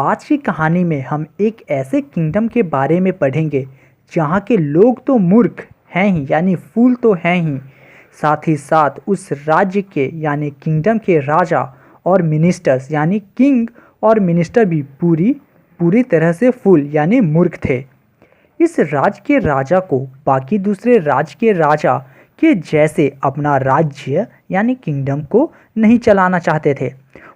आज की कहानी में हम एक ऐसे किंगडम के बारे में पढ़ेंगे जहाँ के लोग तो मूर्ख हैं ही, यानी फूल तो हैं ही, साथ ही साथ उस राज्य के यानी किंगडम के राजा और मिनिस्टर्स यानी किंग और मिनिस्टर भी पूरी तरह से फूल यानी मूर्ख थे। इस राज्य के राजा को बाकी दूसरे राज्य के राजा के जैसे अपना राज्य यानी किंगडम को नहीं चलाना चाहते थे।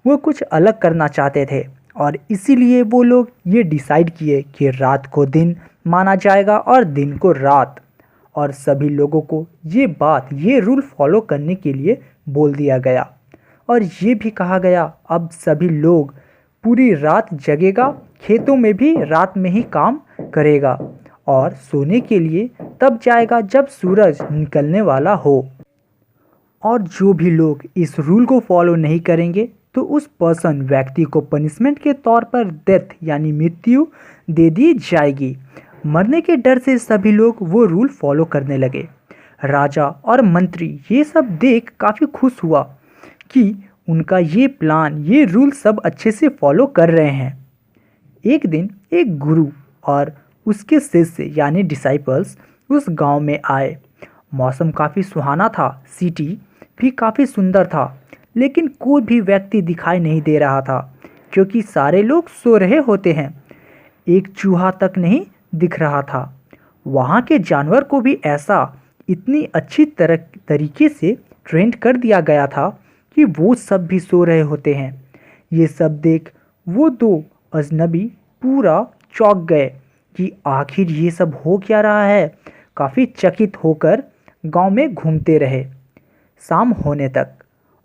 वो कुछ अलग करना चाहते थे और इसीलिए वो लोग ये डिसाइड किए कि रात को दिन माना जाएगा और दिन को रात, और सभी लोगों को ये रूल फॉलो करने के लिए बोल दिया गया। और ये भी कहा गया अब सभी लोग पूरी रात जगेगा, खेतों में भी रात में ही काम करेगा और सोने के लिए तब जाएगा जब सूरज निकलने वाला हो। और जो भी लोग इस रूल को फॉलो नहीं करेंगे तो उस व्यक्ति को पनिशमेंट के तौर पर डेथ यानी मृत्यु दे दी जाएगी। मरने के डर से सभी लोग वो रूल फॉलो करने लगे। राजा और मंत्री ये सब देख काफ़ी खुश हुआ कि उनका ये प्लान, ये रूल सब अच्छे से फॉलो कर रहे हैं। एक दिन एक गुरु और उसके शिष्य यानी डिसाइपल्स उस गांव में आए। मौसम काफ़ी सुहाना था, सिटी भी काफ़ी सुंदर था, लेकिन कोई भी व्यक्ति दिखाई नहीं दे रहा था क्योंकि सारे लोग सो रहे होते हैं। एक चूहा तक नहीं दिख रहा था। वहाँ के जानवर को भी ऐसा इतनी अच्छी तरीके से ट्रेंड कर दिया गया था कि वो सब भी सो रहे होते हैं। ये सब देख वो दो अजनबी पूरा चौंक गए कि आखिर ये सब हो क्या रहा है। काफ़ी चकित होकर गांव में घूमते रहे शाम होने तक,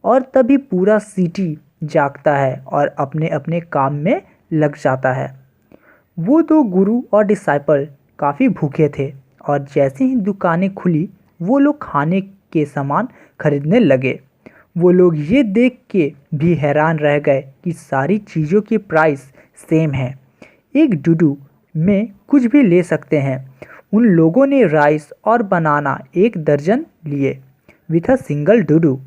और तभी पूरा सिटी जागता है और अपने अपने काम में लग जाता है। वो दो गुरु और डिसाइपल काफ़ी भूखे थे और जैसे ही दुकानें खुली वो लोग खाने के सामान खरीदने लगे। वो लोग ये देख के भी हैरान रह गए कि सारी चीज़ों की प्राइस सेम है, एक डुडू में कुछ भी ले सकते हैं। उन लोगों ने राइस और बनाना 1 दर्जन लिए विथ अ सिंगल डुडू।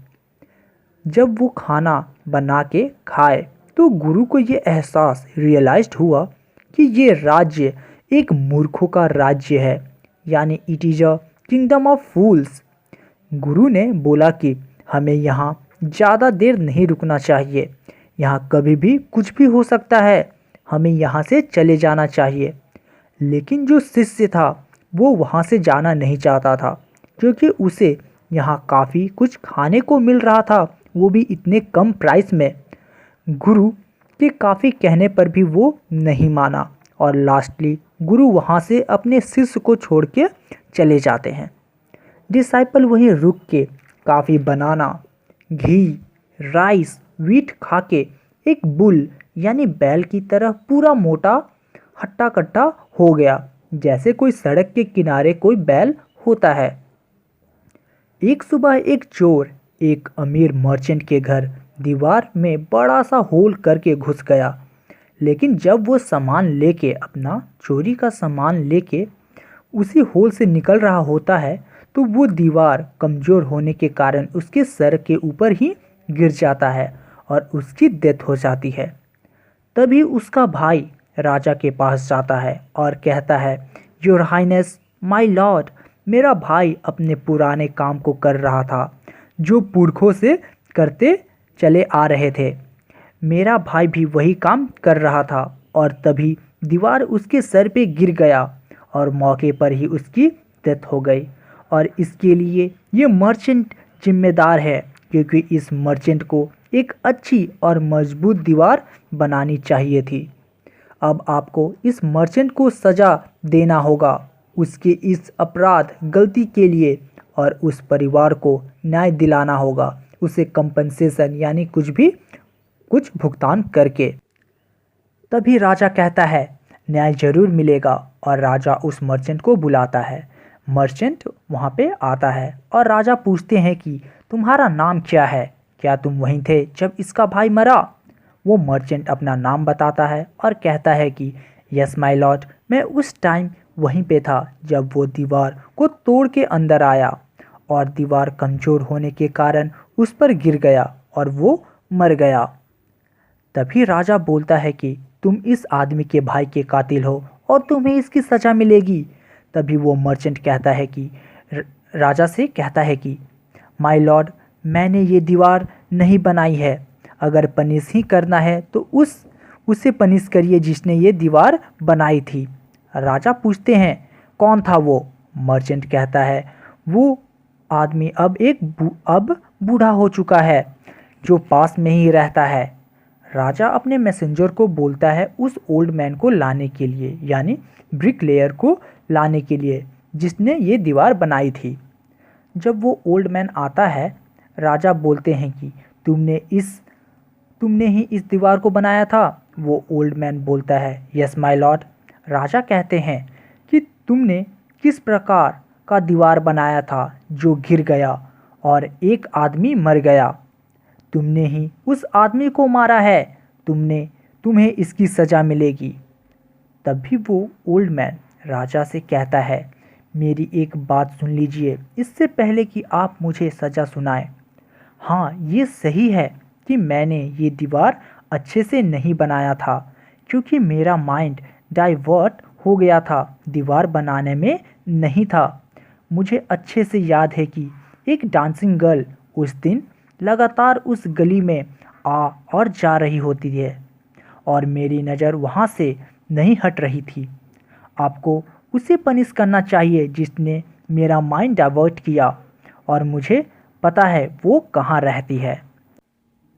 जब वो खाना बना के खाए तो गुरु को ये एहसास रियलाइज्ड हुआ कि ये राज्य एक मूर्खों का राज्य है, यानी it is a kingdom of fools. गुरु ने बोला कि हमें यहाँ ज़्यादा देर नहीं रुकना चाहिए, यहाँ कभी भी कुछ भी हो सकता है, हमें यहाँ से चले जाना चाहिए। लेकिन जो शिष्य था वो वहाँ से जाना नहीं चाहता था क्योंकि उसे यहाँ काफ़ी कुछ खाने को मिल रहा था, वो भी इतने कम प्राइस में। गुरु के काफ़ी कहने पर भी वो नहीं माना और लास्टली गुरु वहाँ से अपने शिष्य को छोड़ के चले जाते हैं। डिसाइपल वहीं रुक के काफ़ी बनाना, घी, राइस, वीट खा के एक बुल यानी बैल की तरह पूरा मोटा हट्टा कट्टा हो गया, जैसे कोई सड़क के किनारे कोई बैल होता है। एक सुबह एक चोर एक अमीर मर्चेंट के घर दीवार में बड़ा सा होल करके घुस गया। लेकिन जब वो सामान लेके अपना चोरी का सामान लेके उसी होल से निकल रहा होता है तो वो दीवार कमज़ोर होने के कारण उसके सर के ऊपर ही गिर जाता है और उसकी डेथ हो जाती है। तभी उसका भाई राजा के पास जाता है और कहता है, योर हाइनेस, माय लॉर्ड, मेरा भाई अपने पुराने काम को कर रहा था जो पुरखों से करते चले आ रहे थे। मेरा भाई भी वही काम कर रहा था और तभी दीवार उसके सर पे गिर गया और मौके पर ही उसकी डेथ हो गई। और इसके लिए ये मर्चेंट जिम्मेदार है क्योंकि इस मर्चेंट को एक अच्छी और मजबूत दीवार बनानी चाहिए थी। अब आपको इस मर्चेंट को सज़ा देना होगा उसके इस अपराध गलती के लिए, और उस परिवार को न्याय दिलाना होगा उसे कंपनसेशन यानी कुछ भुगतान करके। तभी राजा कहता है न्याय जरूर मिलेगा और राजा उस मर्चेंट को बुलाता है। मर्चेंट वहाँ पे आता है और राजा पूछते हैं कि तुम्हारा नाम क्या है, क्या तुम वहीं थे जब इसका भाई मरा। वो मर्चेंट अपना नाम बताता है और कहता है कि यस माय लॉर्ड, मैं उस टाइम वहीं पे था जब वो दीवार को तोड़ के अंदर आया और दीवार कमज़ोर होने के कारण उस पर गिर गया और वो मर गया। तभी राजा बोलता है कि तुम इस आदमी के भाई के कातिल हो और तुम्हें इसकी सज़ा मिलेगी। तभी वो मर्चेंट कहता है कि राजा से कहता है कि माय लॉर्ड, मैंने ये दीवार नहीं बनाई है। अगर पनिश ही करना है तो उसे पनिश करिए जिसने ये दीवार बनाई थी। राजा पूछते हैं कौन था वो? मर्चेंट कहता है वो आदमी अब बूढ़ा हो चुका है जो पास में ही रहता है। राजा अपने मैसेंजर को बोलता है उस ओल्ड मैन को लाने के लिए, यानी ब्रिक लेयर को लाने के लिए जिसने ये दीवार बनाई थी। जब वो ओल्ड मैन आता है, राजा बोलते हैं कि तुमने ही इस दीवार को बनाया था। वो ओल्ड मैन बोलता है यस माय लॉर्ड। राजा कहते हैं कि तुमने किस प्रकार का दीवार बनाया था जो गिर गया और एक आदमी मर गया? तुमने ही उस आदमी को मारा है। तुम्हें इसकी सज़ा मिलेगी। तभी वो ओल्ड मैन राजा से कहता है मेरी एक बात सुन लीजिए इससे पहले कि आप मुझे सज़ा सुनाएं। हाँ, ये सही है कि मैंने ये दीवार अच्छे से नहीं बनाया था क्योंकि मेरा माइंड डाइवर्ट हो गया था, दीवार बनाने में नहीं था। मुझे अच्छे से याद है कि एक डांसिंग गर्ल उस दिन लगातार उस गली में आ और जा रही होती है और मेरी नज़र वहाँ से नहीं हट रही थी। आपको उसे पनिश करना चाहिए जिसने मेरा माइंड डाइवर्ट किया और मुझे पता है वो कहाँ रहती है।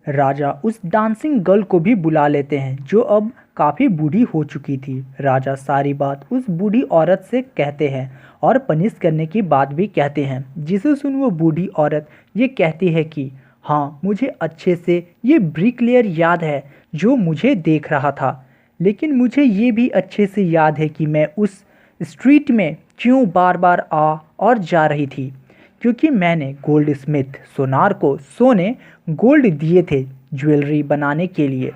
राजा उस डांसिंग गर्ल को भी बुला लेते हैं जो अब काफ़ी बूढ़ी हो चुकी थी। राजा सारी बात उस बूढ़ी औरत से कहते हैं और पनिश करने की बात भी कहते हैं, जिसे सुन वो बूढ़ी औरत ये कहती है कि हाँ, मुझे अच्छे से ये ब्रिकलेयर याद है जो मुझे देख रहा था, लेकिन मुझे ये भी अच्छे से याद है कि मैं उस स्ट्रीट में क्यों बार बार आ और जा रही थी, क्योंकि मैंने गोल्ड स्मिथ सोनार को सोने गोल्ड दिए थे ज्वेलरी बनाने के लिए,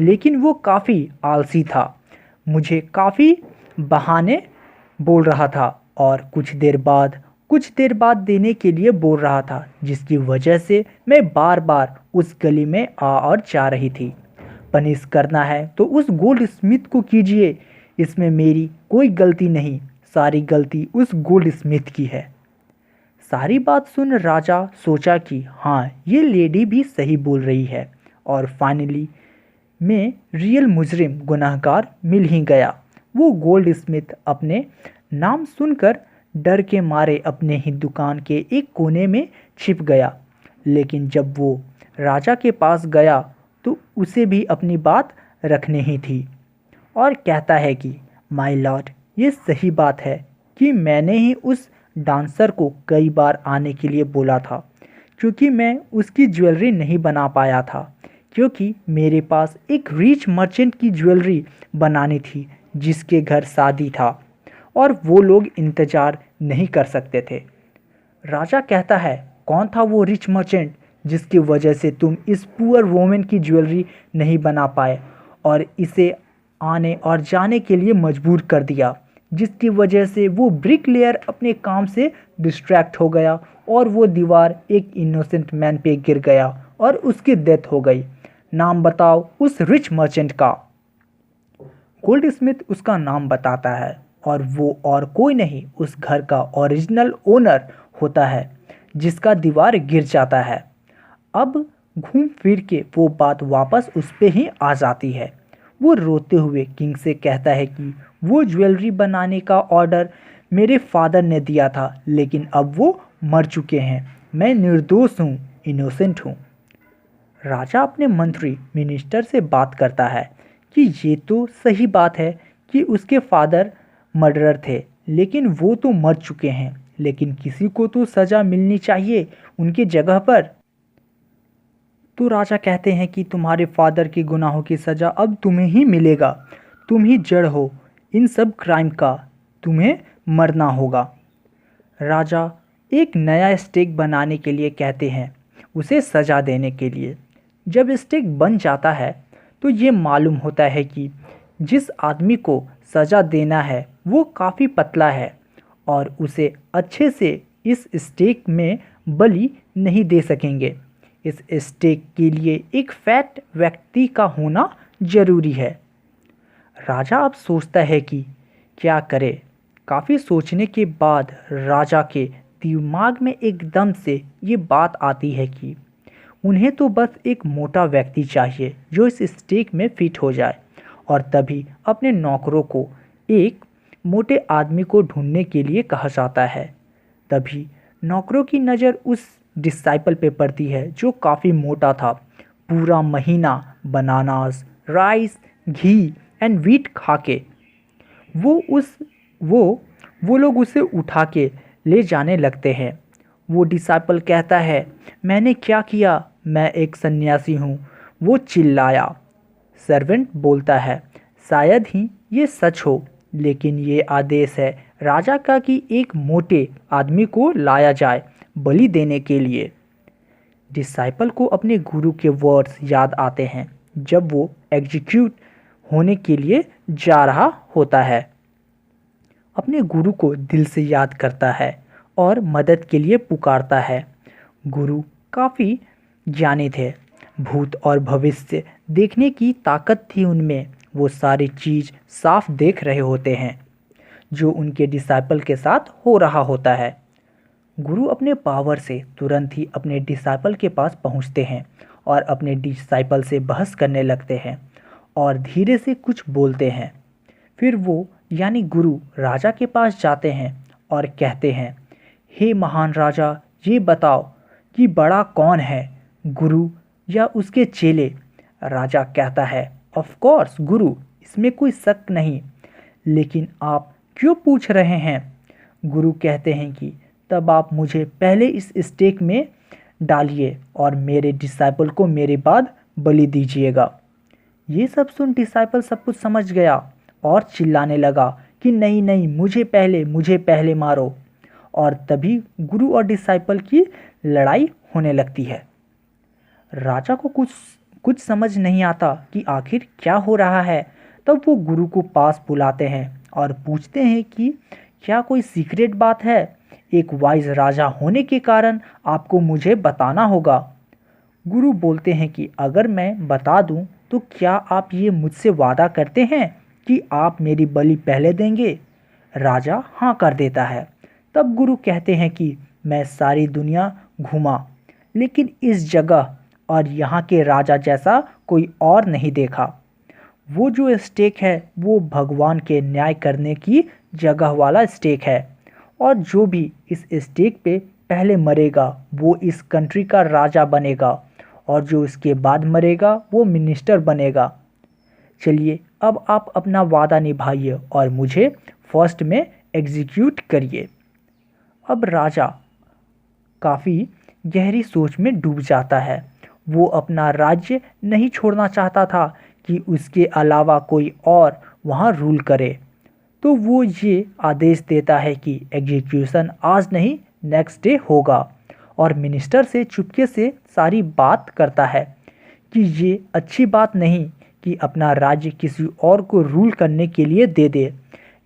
लेकिन वो काफ़ी आलसी था। मुझे काफ़ी बहाने बोल रहा था और कुछ देर बाद देने के लिए बोल रहा था, जिसकी वजह से मैं बार बार उस गली में आ और जा रही थी। पनिश करना है तो उस गोल्ड स्मिथ को कीजिए, इसमें मेरी कोई गलती नहीं, सारी गलती उस गोल्ड स्मिथ की है। सारी बात सुन राजा सोचा कि हाँ, ये लेडी भी सही बोल रही है और फाइनली में रियल मुजरिम गुनहगार मिल ही गया। वो गोल्ड स्मिथ अपने नाम सुनकर डर के मारे अपने ही दुकान के एक कोने में छिप गया, लेकिन जब वो राजा के पास गया तो उसे भी अपनी बात रखनी ही थी और कहता है कि माय लॉर्ड, ये सही बात है कि मैंने ही उस डांसर को कई बार आने के लिए बोला था क्योंकि मैं उसकी ज्वेलरी नहीं बना पाया था, क्योंकि मेरे पास एक रिच मर्चेंट की ज्वेलरी बनानी थी जिसके घर शादी था और वो लोग इंतज़ार नहीं कर सकते थे। राजा कहता है कौन था वो रिच मर्चेंट जिसकी वजह से तुम इस पुअर वोमेन की ज्वेलरी नहीं बना पाए और इसे आने और जाने के लिए मजबूर कर दिया, जिसकी वजह से वो ब्रिक लेयर अपने काम से डिस्ट्रैक्ट हो गया और वो दीवार एक इनोसेंट मैन पे गिर गया और उसकी डेथ हो गई। नाम बताओ उस रिच मर्चेंट का। गोल्ड स्मिथ उसका नाम बताता है और वो और कोई नहीं उस घर का ओरिजिनल ओनर होता है जिसका दीवार गिर जाता है। अब घूम फिर के वो बात वापस उस पे ही आ जाती है। वो रोते हुए किंग से कहता है कि वो ज्वेलरी बनाने का ऑर्डर मेरे फादर ने दिया था, लेकिन अब वो मर चुके हैं। मैं निर्दोष हूँ, इनोसेंट हूँ। राजा अपने मंत्री मिनिस्टर से बात करता है कि ये तो सही बात है कि उसके फादर मर्डरर थे, लेकिन वो तो मर चुके हैं, लेकिन किसी को तो सज़ा मिलनी चाहिए उनकी जगह पर। तो राजा कहते हैं कि तुम्हारे फादर के गुनाहों की सज़ा अब तुम्हें ही मिलेगा, तुम ही जड़ हो इन सब क्राइम का, तुम्हें मरना होगा। राजा एक नया स्टेक बनाने के लिए कहते हैं उसे सज़ा देने के लिए। जब स्टेक बन जाता है तो ये मालूम होता है कि जिस आदमी को सज़ा देना है वो काफ़ी पतला है और उसे अच्छे से इस स्टेक में बलि नहीं दे सकेंगे। इस स्टेक के लिए एक फैट व्यक्ति का होना ज़रूरी है। राजा अब सोचता है कि क्या करे। काफ़ी सोचने के बाद राजा के दिमाग में एकदम से ये बात आती है कि उन्हें तो बस एक मोटा व्यक्ति चाहिए जो इस स्टेक में फिट हो जाए, और तभी अपने नौकरों को एक मोटे आदमी को ढूंढने के लिए कहा जाता है। तभी नौकरों की नज़र उस डिसाइपल पे पड़ती है जो काफ़ी मोटा था। पूरा महीना bananas, rice, ghee and wheat खा के वो उस वो वो लोग उसे उठा के ले जाने लगते हैं। वो डिसाइपल कहता है, मैंने क्या किया, मैं एक सन्यासी हूँ। वो चिल्लाया। सर्वेंट बोलता है, शायद ही ये सच हो, लेकिन ये आदेश है राजा का कि एक मोटे आदमी को लाया जाए बलि देने के लिए। डिसाइपल को अपने गुरु के वर्ड्स याद आते हैं जब वो एग्जीक्यूट होने के लिए जा रहा होता है। अपने गुरु को दिल से याद करता है और मदद के लिए पुकारता है। गुरु काफ़ी ज्ञानी थे। भूत और भविष्य देखने की ताकत थी उनमें। वो सारी चीज़ साफ देख रहे होते हैं जो उनके डिसाइपल के साथ हो रहा होता है। गुरु अपने पावर से तुरंत ही अपने डिसाइपल के पास पहुंचते हैं और अपने डिसाइपल से बहस करने लगते हैं और धीरे से कुछ बोलते हैं। फिर वो यानी गुरु राजा के पास जाते हैं और कहते हैं, हे महान राजा, ये बताओ कि बड़ा कौन है, गुरु या उसके चेले। राजा कहता है, ऑफ कोर्स गुरु, इसमें कोई शक नहीं, लेकिन आप क्यों पूछ रहे हैं। गुरु कहते हैं कि तब आप मुझे पहले इस स्टेक में डालिए और मेरे डिसाइपल को मेरे बाद बलि दीजिएगा। ये सब सुन डिसाइपल सब कुछ समझ गया और चिल्लाने लगा कि नहीं नहीं, मुझे पहले मारो। और तभी गुरु और डिसाइपल की लड़ाई होने लगती है। राजा को कुछ समझ नहीं आता कि आखिर क्या हो रहा है। तब वो गुरु को पास बुलाते हैं और पूछते हैं कि क्या कोई सीक्रेट बात है। एक वाइज राजा होने के कारण आपको मुझे बताना होगा। गुरु बोलते हैं कि अगर मैं बता दूं तो क्या आप ये मुझसे वादा करते हैं कि आप मेरी बलि पहले देंगे। राजा हाँ कर देता है। तब गुरु कहते हैं कि मैं सारी दुनिया घूमा, लेकिन इस जगह और यहाँ के राजा जैसा कोई और नहीं देखा। वो जो स्टेक है वो भगवान के न्याय करने की जगह वाला स्टेक है, और जो भी इस स्टेक पे पहले मरेगा वो इस कंट्री का राजा बनेगा, और जो इसके बाद मरेगा वो मिनिस्टर बनेगा। चलिए अब आप अपना वादा निभाइए और मुझे फर्स्ट में एग्जीक्यूट करिए। अब राजा काफ़ी गहरी सोच में डूब जाता है। वो अपना राज्य नहीं छोड़ना चाहता था कि उसके अलावा कोई और वहाँ रूल करे। तो वो ये आदेश देता है कि एग्जीक्यूशन आज नहीं नेक्स्ट डे होगा, और मिनिस्टर से चुपके से सारी बात करता है कि ये अच्छी बात नहीं कि अपना राज्य किसी और को रूल करने के लिए दे दे,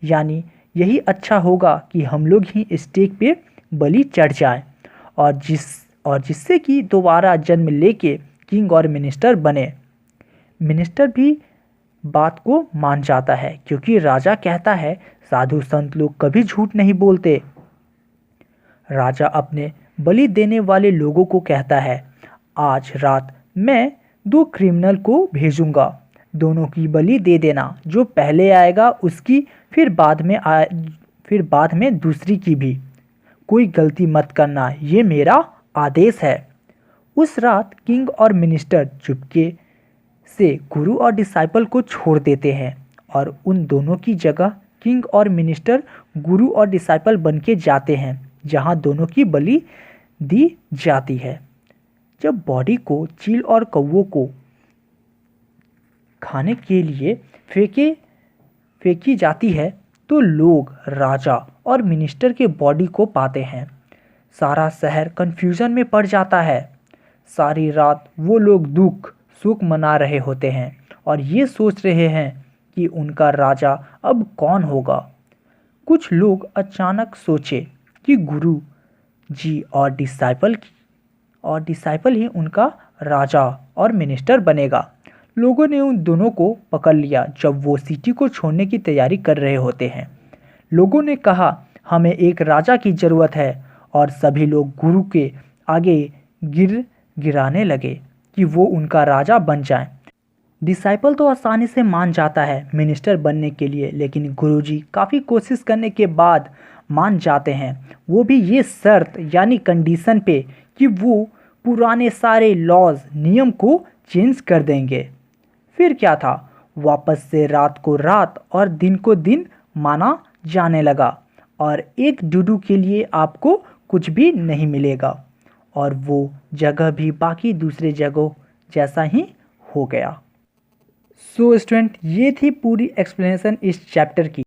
यानी यही अच्छा होगा कि हम लोग ही स्टेक पे बलि चढ़ जाए और जिससे कि दोबारा जन्म लेके किंग और मिनिस्टर बने। मिनिस्टर भी बात को मान जाता है क्योंकि राजा कहता है साधु संत लोग कभी झूठ नहीं बोलते। राजा अपने बलि देने वाले लोगों को कहता है, आज रात मैं 2 क्रिमिनल को भेजूंगा, दोनों की बलि दे देना। जो पहले आएगा उसकी, फिर बाद में दूसरी की भी। कोई गलती मत करना, ये मेरा आदेश है। उस रात किंग और मिनिस्टर चुपके से गुरु और डिसाइपल को छोड़ देते हैं, और उन दोनों की जगह किंग और मिनिस्टर गुरु और डिसाइपल बन के जाते हैं जहां दोनों की बलि दी जाती है। जब बॉडी को चील और कौवों को खाने के लिए फेंकी जाती है तो लोग राजा और मिनिस्टर के बॉडी को पाते हैं। सारा शहर कंफ्यूजन में पड़ जाता है। सारी रात वो लोग दुख सुख मना रहे होते हैं और ये सोच रहे हैं कि उनका राजा अब कौन होगा। कुछ लोग अचानक सोचे कि गुरु जी और डिसाइपल ही उनका राजा और मिनिस्टर बनेगा। लोगों ने उन दोनों को पकड़ लिया जब वो सिटी को छोड़ने की तैयारी कर रहे होते हैं। लोगों ने कहा, हमें एक राजा की ज़रूरत है, और सभी लोग गुरु के आगे गिराने लगे कि वो उनका राजा बन जाए। डिसाइपल तो आसानी से मान जाता है मिनिस्टर बनने के लिए, लेकिन गुरुजी काफ़ी कोशिश करने के बाद मान जाते हैं, वो भी ये शर्त यानी कंडीशन पे कि वो पुराने सारे लॉज नियम को चेंज कर देंगे। फिर क्या था, वापस से रात को रात और दिन को दिन माना जाने लगा, और एक डूडू के लिए आपको कुछ भी नहीं मिलेगा, और वो जगह भी बाकी दूसरे जगहों जैसा ही हो गया। सो स्टूडेंट, ये थी पूरी एक्सप्लेनेशन इस चैप्टर की।